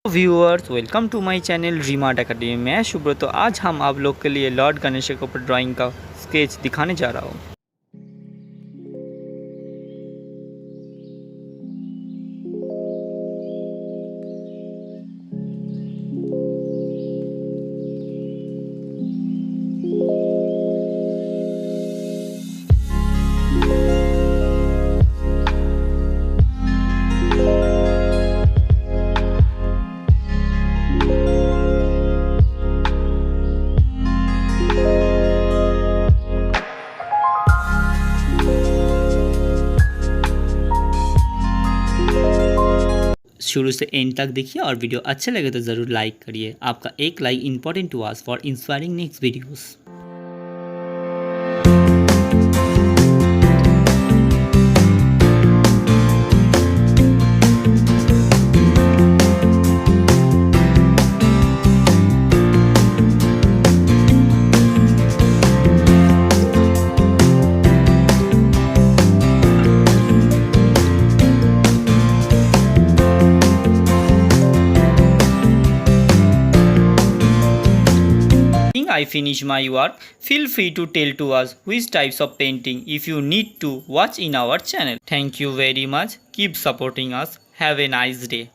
Viewers, welcome to my channel Remart academy. मैं सुब्रत। आज हम आप लोग के लिए लॉर्ड गणेश के ऊपर ड्राइंग का स्केच दिखाने जा रहा हूँ। शुरू से एंड तक देखिए और वीडियो अच्छे लगे तो ज़रूर लाइक करिए। आपका एक like important to us for inspiring next videos. I finish my work. Feel free to tell to us which types of painting if you need to watch in our channel. Thank you very much. Keep supporting us. Have a nice day.